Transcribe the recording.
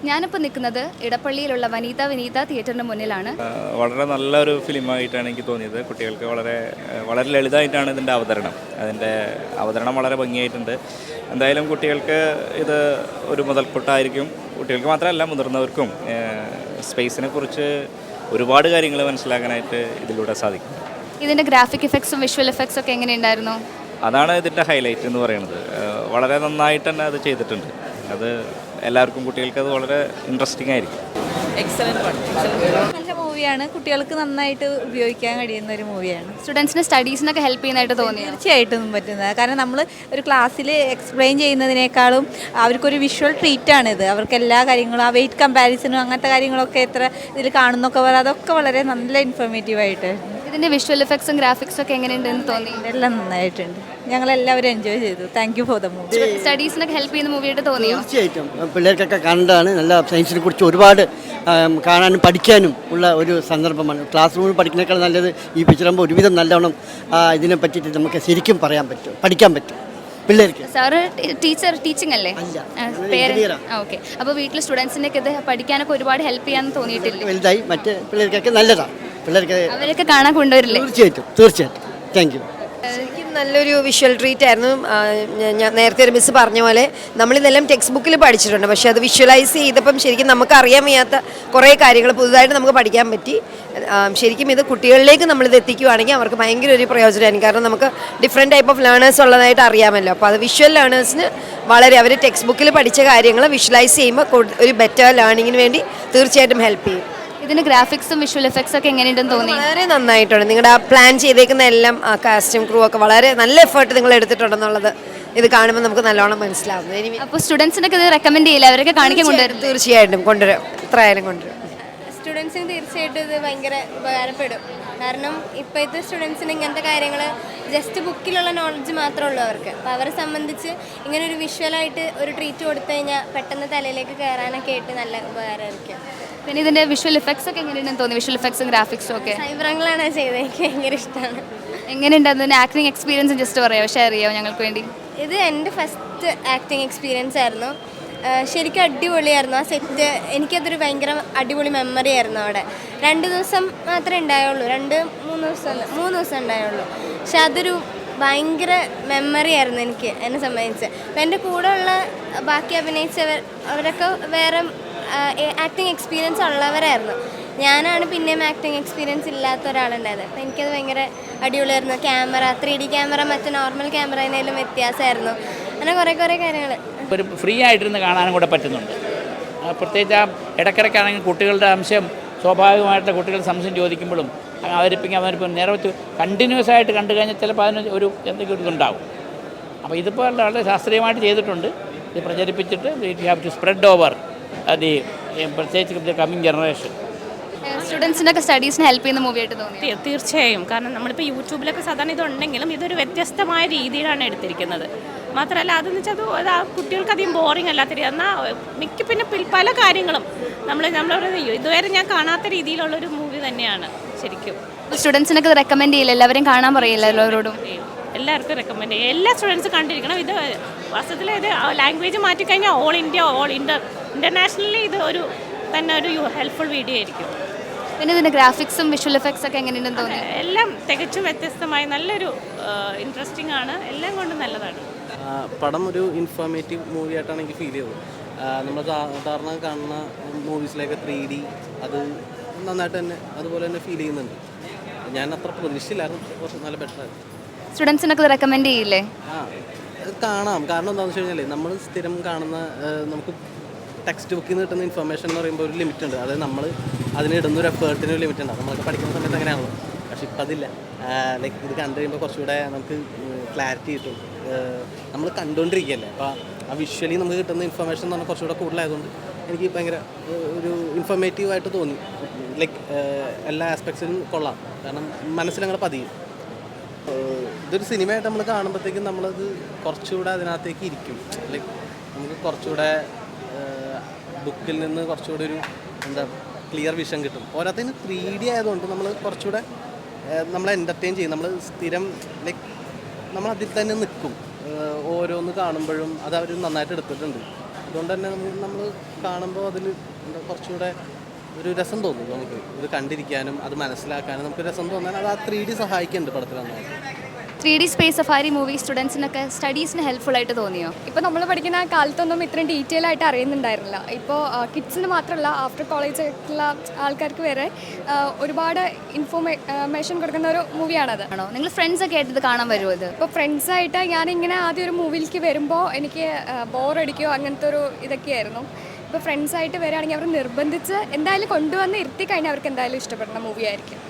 ഞാനിപ്പോൾ നിൽക്കുന്നത് ഇടപ്പള്ളിയിലുള്ള വനിത തിയേറ്ററിന് മുന്നിലാണ്. വളരെ നല്ലൊരു ഫിലിമായിട്ടാണ് എനിക്ക് തോന്നിയത്. കുട്ടികൾക്ക് വളരെ ലളിതമായിട്ടാണ് ഇതിൻ്റെ അതിൻ്റെ അവതരണം വളരെ ഭംഗിയായിട്ടുണ്ട്. എന്തായാലും കുട്ടികൾക്ക് ഇത് ഒരു മുതൽക്കൂട്ടായിരിക്കും. കുട്ടികൾക്ക് മാത്രമല്ല, മുതിർന്നവർക്കും സ്പേസിനെ കുറിച്ച് ഒരുപാട് കാര്യങ്ങൾ മനസ്സിലാക്കാനായിട്ട് ഇതിലൂടെ സാധിക്കും. ഇതിൻ്റെ ഗ്രാഫിക് എഫക്ട്സും വിഷ്വൽ എഫക്ട്സും ഒക്കെ എങ്ങനെയുണ്ടായിരുന്നു? അതാണ് ഇതിൻ്റെ ഹൈലൈറ്റ് എന്ന് പറയുന്നത്. വളരെ നന്നായിട്ട് തന്നെ അത് ചെയ്തിട്ടുണ്ട്. അത് എല്ലാവർക്കും, കുട്ടികൾക്ക് അത് വളരെ ഇൻട്രസ്റ്റിംഗ് ആയിരിക്കും. നല്ല മൂവിയാണ്. കുട്ടികൾക്ക് നന്നായിട്ട് ഉപയോഗിക്കാൻ കഴിയുന്ന ഒരു മൂവിയാണ്. സ്റ്റുഡൻസിന് സ്റ്റഡീസിനൊക്കെ ഹെൽപ്പ് ചെയ്യുന്നതായിട്ട് തോന്നി? തീർച്ചയായിട്ടും പറ്റുന്നത്. കാരണം നമ്മൾ ഒരു ക്ലാസ്സിൽ എക്സ്പ്ലെയിൻ ചെയ്യുന്നതിനേക്കാളും അവർക്കൊരു വിഷ്വൽ ട്രീറ്റാണിത്. അവർക്ക് എല്ലാ കാര്യങ്ങളും, ആ വെയിറ്റ് കമ്പാരിസണും അങ്ങനത്തെ കാര്യങ്ങളൊക്കെ എത്ര ഇതിൽ കാണുന്നൊക്കെ പറയാം, അതൊക്കെ വളരെ നല്ല ഇൻഫോർമേറ്റീവായിട്ട്. ഇതിൻ്റെ വിഷ്വൽ എഫക്ട്സും ഗ്രാഫിക്സും ഒക്കെ എങ്ങനെയുണ്ടെന്ന് തോന്നി? ഇതെല്ലാം നന്നായിട്ടുണ്ട്. ഞങ്ങളെല്ലാവരും എൻജോയ് ചെയ്തു. Thank you for the movie. സ്റ്റഡീസിനൊക്കെ ഹെൽപ്പ് ചെയ്യുന്ന മൂവിയായിട്ട് തോന്നിയോ? തീർച്ചയായിട്ടും പിള്ളേർക്കൊക്കെ കണ്ടാണ്. നല്ല സയൻസിനെ കുറിച്ച് ഒരുപാട് കാണാനും പഠിക്കാനും ഉള്ള ഒരു സന്ദർഭമാണ്. ക്ലാസ് റൂമിൽ പഠിക്കുന്നേക്കാൾ നല്ലത് ഈ പിക്ചറാകുമ്പോൾ ഒരുവിധം നല്ലവണ്ണം ഇതിനെ പറ്റിയിട്ട് നമുക്ക് ശരിക്കും പഠിക്കാൻ പറ്റും പിള്ളേർക്ക്. സാറ് ടീച്ചിങ് അല്ലേ? പേര് ഓക്കെ. അപ്പോൾ വീട്ടിൽ സ്റ്റുഡൻസിനൊക്കെ ഇത് പഠിക്കാനൊക്കെ ഒരുപാട് ഹെൽപ്പ് ചെയ്യാൻ തോന്നിയിട്ടില്ല? വലുതായി മറ്റ് പിള്ളേർക്കൊക്കെ നല്ലതാണ്. പിള്ളേർക്ക് അവരൊക്കെ കാണാൻ കൊണ്ടുവരില്ലേ? തീർച്ചയായിട്ടും. Thank you. ശരിക്കും നല്ലൊരു വിഷ്വൽ ട്രീറ്റ് ആയിരുന്നു. ഞാൻ നേരത്തെ ഒരു മിസ് പറഞ്ഞ പോലെ നമ്മളിതെല്ലാം ടെക്സ്റ്റ് ബുക്കിൽ പഠിച്ചിട്ടുണ്ട്, പക്ഷേ അത് വിഷ്വലൈസ് ചെയ്തപ്പം ശരിക്കും നമുക്ക് അറിയാൻ വയ്യാത്ത കുറേ കാര്യങ്ങൾ പുതുതായിട്ട് നമുക്ക് പഠിക്കാൻ പറ്റി. ശരിക്കും ഇത് കുട്ടികളിലേക്ക് നമ്മളിത് എത്തിക്കുകയാണെങ്കിൽ അവർക്ക് ഭയങ്കര ഒരു പ്രയോജനമായിരിക്കും. കാരണം നമുക്ക് ഡിഫറെൻറ്റ് ടൈപ്പ് ഓഫ് ലേണേഴ്സ് ഉള്ളതായിട്ട് അറിയാമല്ലോ. അപ്പോൾ അത് വിഷ്വൽ ലേണേഴ്സിന് വളരെ, അവർ ടെക്സ്റ്റ് ബുക്കിൽ പഠിച്ച കാര്യങ്ങൾ വിഷ്വലൈസ് ചെയ്യുമ്പോൾ ഒരു ബെറ്റർ ലേണിങ്ങിന് വേണ്ടി തീർച്ചയായിട്ടും ഹെൽപ്പ് ചെയ്യും. ഇതിന് ഗ്രാഫിക്സും വിഷ്വൽ എഫക്ട്സും ഒക്കെ എങ്ങനെയുണ്ടെന്ന് തോന്നി? വളരെ നന്നായിട്ടുണ്ട്. നിങ്ങളുടെ ആ പ്ലാൻ ചെയ്തേക്കുന്ന എല്ലാം, ആ കാസ്റ്റും ക്രൂ ഒക്കെ വളരെ നല്ല എഫേർട്ട് നിങ്ങൾ എടുത്തിട്ടുണ്ടെന്നുള്ളത് ഇത് കാണുമ്പോൾ നമുക്ക് നല്ലോണം മനസ്സിലാവുന്നു. അപ്പോൾ സ്റ്റുഡൻസിനൊക്കെ ഇത് റെക്കമെൻഡ് ചെയ്യില്ല? അവരൊക്കെ കാണിക്കാൻ കൊണ്ടുവരും? തീർച്ചയായിട്ടും കൊണ്ടുവരും. എത്രയായാലും കൊണ്ടുവരും. സ്റ്റുഡൻസിന് തീർച്ചയായിട്ടും ഇത് ഭയങ്കര ഉപകാരപ്പെടും. കാരണം ഇപ്പോഴത്തെ സ്റ്റുഡൻസിന് ഇങ്ങനത്തെ കാര്യങ്ങൾ ജസ്റ്റ് ബുക്കിലുള്ള നോളജ് മാത്രമേ ഉള്ളൂ അവർക്ക്. അപ്പോൾ അവരെ സംബന്ധിച്ച് ഇങ്ങനെ ഒരു വിഷ്വലായിട്ട് ഒരു ട്രീറ്റ് കൊടുത്തു കഴിഞ്ഞാൽ പെട്ടെന്ന് തലയിലേക്ക് കയറാനൊക്കെ ആയിട്ട് നല്ല ഉപകാരമായിരിക്കും. പിന്നെ ഇതിൻ്റെ വിഷ്വൽ എഫക്ട്സ് ഒക്കെ എങ്ങനെയുണ്ടെന്ന് തോന്നി? വിഷ്വൽ എഫക്ട്സും ഗ്രാഫിക്സും ഒക്കെ സൈബ്രങ്ങളാണ് ചെയ്തത്. എനിക്ക് ഭയങ്കര ഇഷ്ടമാണ്. എങ്ങനെയുണ്ട് അതിൻ്റെ ആക്ടിങ് എക്സ്പീരിയൻസ് ജസ്റ്റ് പറയാമോ, ഷെയർ ചെയ്യാമോ ഞങ്ങൾക്ക് വേണ്ടി? ഇത് എൻ്റെ ഫസ്റ്റ് ആക്ടിങ് എക്സ്പീരിയൻസ് ആയിരുന്നു. ശരിക്കും അടിപൊളിയായിരുന്നു ആ സെറ്റ്. എനിക്കതൊരു ഭയങ്കര അടിപൊളി മെമ്മറി ആയിരുന്നു. അവിടെ 2 ദിവസം മാത്രമേ ഉണ്ടായുള്ളൂ, 3 ദിവസം ഉണ്ടായുള്ളൂ. പക്ഷെ അതൊരു ഭയങ്കര മെമ്മറി ആയിരുന്നു എന്നെ സംബന്ധിച്ച്. അപ്പം എൻ്റെ കൂടെ ഉള്ള ബാക്കി അഭിനയിച്ചവർ അവരൊക്കെ വേറെ ആക്ടിങ് എക്സ്പീരിയൻസ് ഉള്ളവരായിരുന്നു. ഞാനാണ് പിന്നെയും ആക്ടിങ് എക്സ്പീരിയൻസ് ഇല്ലാത്ത ഒരാളുണ്ടായത്. അപ്പം എനിക്കത് ഭയങ്കര അടിപൊളിയായിരുന്നു. ക്യാമറ 3D ക്യാമറ മറ്റേ നോർമൽ ക്യാമറയിലും വ്യത്യാസമായിരുന്നു. അങ്ങനെ കുറേ കാര്യങ്ങൾ ഒരു ഫ്രീ ആയിട്ടിരുന്ന് കാണാനും കൂടെ പറ്റുന്നുണ്ട്. പ്രത്യേകിച്ച് ആ ഇടയ്ക്കിടയ്ക്കാണെങ്കിൽ കുട്ടികളുടെ അംശം, സ്വാഭാവികമായിട്ട് കുട്ടികൾ സംശയം ചോദിക്കുമ്പോഴും അവരിപ്പം നേരത്തെ കണ്ടിന്യൂസ് ആയിട്ട് കണ്ടു കഴിഞ്ഞാൽ ചിലപ്പോൾ അതിന് എന്തെങ്കിലും ഇതുണ്ടാവും. അപ്പോൾ ഇതിപ്പോൾ വളരെ ശാസ്ത്രീയമായിട്ട് ചെയ്തിട്ടുണ്ട്. ഇത് പ്രചരിപ്പിച്ചിട്ട് you have to spread over അത് പ്രത്യേകിച്ച് കമ്മിങ് ജനറേഷൻ. സ്റ്റുഡൻസിനൊക്കെ സ്റ്റഡീസിന് ഹെൽപ്പ് ചെയ്യുന്ന മൂവിയായിട്ട് തോന്നി? തീർച്ചയായും. കാരണം നമ്മളിപ്പോൾ യൂട്യൂബിലൊക്കെ സാധാരണ ഇതുണ്ടെങ്കിലും ഇതൊരു വ്യത്യസ്തമായ രീതിയിലാണ് എടുത്തിരിക്കുന്നത്. മാത്രമല്ല അതെന്ന് വെച്ചാൽ അത് ആ കുട്ടികൾക്ക് അധികം ബോറിംഗ് അല്ലാത്ത രീതി. എന്നാൽ പിന്നെ പല കാര്യങ്ങളും നമ്മളൊരു ഇതുവരെ ഞാൻ കാണാത്ത രീതിയിലുള്ളൊരു മൂവി തന്നെയാണ് ശരിക്കും. സ്റ്റുഡൻസിനൊക്കെ റെക്കമെൻഡ് ചെയ്യില്ല? എല്ലാവരും കാണാൻ പറയില്ല? എല്ലാവരോടും എല്ലാവർക്കും റെക്കമെൻഡ് ചെയ്യും. എല്ലാ സ്റ്റുഡൻസും കണ്ടിരിക്കണം. ഇത് വാസ്തവത്തിൽ ഇത് ലാംഗ്വേജ് മാറ്റിക്കഴിഞ്ഞാൽ ഓൾ ഇൻ്റർനാഷണലി ഇത് ഒരു ഹെൽപ്ഫുൾ വീഡിയോ ആയിരിക്കും. പിന്നെ ഇതിൻ്റെ ഗ്രാഫിക്സും വിഷ്വൽ എഫക്ട്സ് ഒക്കെ എങ്ങനെയുണ്ടെന്ന് തോന്നി? എല്ലാം തികച്ചും വ്യത്യസ്തമായി നല്ലൊരു ഇൻട്രസ്റ്റിംഗ് ആണ്. എല്ലാം കൊണ്ടും നല്ലതാണ്. പടം ഒരു ഇൻഫോർമേറ്റീവ് മൂവി ആയിട്ടാണ് എനിക്ക് ഫീൽ ചെയ്തത്. നമ്മൾ സാധാരണ കാണുന്ന മൂവീസിലേക്ക് 3D അത് നന്നായിട്ട് തന്നെ അതുപോലെ തന്നെ ഫീൽ ചെയ്യുന്നുണ്ട്. ഞാൻ അത്ര പ്രതീക്ഷയില്ലായിരുന്നു, കുറച്ച് നല്ല ബെറ്ററായിരുന്നു. സ്റ്റുഡൻസിനൊക്കെ റെക്കമെൻഡ് ചെയ്യില്ലേ? കാണാം. കാരണം എന്താണെന്ന് വെച്ച് കഴിഞ്ഞാൽ നമ്മൾ സ്ഥിരം കാണുന്ന നമുക്ക് ടെക്സ്റ്റ് ബുക്കിൽ നിന്ന് കിട്ടുന്ന ഇൻഫർമേഷൻ എന്ന് പറയുമ്പോൾ ഒരു ലിമിറ്റ് ഉണ്ട്. അതായത് നമ്മൾ അതിനിടുന്ന ഒരു എഫേർട്ടിന് ഒരു ലിമിറ്റ് ഉണ്ട്. നമ്മളൊക്കെ പഠിക്കുന്ന സമയത്ത് അങ്ങനെയാണല്ലോ. പക്ഷെ ഇപ്പം അതില്ല. ലൈക്ക് ഇത് കണ്ടു കഴിയുമ്പോൾ കുറച്ചുകൂടെ നമുക്ക് ക്ലാരിറ്റി കിട്ടും. നമ്മൾ കണ്ടുകൊണ്ടിരിക്കുകയല്ലേ. അപ്പോൾ ആ വിഷ്വലി നമുക്ക് കിട്ടുന്ന ഇൻഫർമേഷൻ എന്ന് പറഞ്ഞാൽ കുറച്ചുകൂടെ കൂടുതലായതുകൊണ്ട് എനിക്ക് ഭയങ്കര ഒരു ഇൻഫോർമേറ്റീവായിട്ട് തോന്നി. ലൈക്ക് എല്ലാ ആസ്പെക്ട്സിലും കൊള്ളാം. കാരണം മനസ്സിലങ്ങനെ പതിയും. ഇതൊരു സിനിമയായിട്ട് നമ്മൾ കാണുമ്പോഴത്തേക്കും നമ്മളത് കുറച്ചുകൂടെ അതിനകത്തേക്ക് ഇരിക്കും. ലൈക്ക് നമുക്ക് കുറച്ചുകൂടെ ബുക്കിൽ നിന്ന് കുറച്ചുകൂടെ ഒരു ക്ലിയർ വിഷൻ കിട്ടും. പോരാത്തതിന് 3D ആയതുകൊണ്ട് നമ്മൾ കുറച്ചുകൂടെ നമ്മളെ എൻ്റർടൈൻ ചെയ്യും. നമ്മൾ സ്ഥിരം ലൈക്ക് നമ്മളതിൽ തന്നെ നിൽക്കും. ഓരോന്ന് കാണുമ്പോഴും അത് അവർ നന്നായിട്ട് എടുത്തിട്ടുണ്ട്. അതുകൊണ്ട് തന്നെ നമ്മൾ കാണുമ്പോൾ അതിൽ കുറച്ചുകൂടെ ഒരു രസം തോന്നും നമുക്ക് ഇത് കണ്ടിരിക്കാനും അത് മനസ്സിലാക്കാനും നമുക്ക് രസം തോന്നാൻ അത് ആ 3D സഹായിക്കുന്നുണ്ട് പടത്തിൽ നന്നായിട്ട്. 3D സ്പേസ് സഫാരി മൂവി സ്റ്റുഡൻസിനൊക്കെ സ്റ്റഡീസിന് ഹെൽപ്ഫുൾ ആയിട്ട് തോന്നിയോ? ഇപ്പോൾ നമ്മൾ പഠിക്കുന്ന കാലത്തൊന്നും ഇത്രയും ഡീറ്റെയിൽ ആയിട്ട് അറിയുന്നുണ്ടായിരുന്നില്ല. ഇപ്പോൾ കിഡ്സിന് മാത്രമല്ല ആഫ്റ്റർ കോളേജുള്ള ആൾക്കാർക്ക് വരെ ഒരുപാട് ഇൻഫോർമേഷൻ കൊടുക്കുന്ന ഒരു മൂവിയാണത്. ആണോ നിങ്ങൾ ഫ്രണ്ട്സൊക്കെ ആയിട്ട് ഇത് കാണാൻ വരുമോ? ഇത് ഇപ്പോൾ ഫ്രണ്ട്സായിട്ട് ഞാനിങ്ങനെ ആദ്യം ഒരു മൂവിയിലേക്ക് വരുമ്പോൾ എനിക്ക് ബോറടിക്കുകയോ അങ്ങനത്തെ ഒരു ഇതൊക്കെയായിരുന്നു. ഇപ്പോൾ ഫ്രണ്ട്സായിട്ട് വരികയാണെങ്കിൽ അവർ നിർബന്ധിച്ച് എന്തായാലും കൊണ്ടുവന്ന് ഇരുത്തി കഴിഞ്ഞാൽ അവർക്ക് എന്തായാലും ഇഷ്ടപ്പെടുന്ന മൂവിയായിരിക്കും.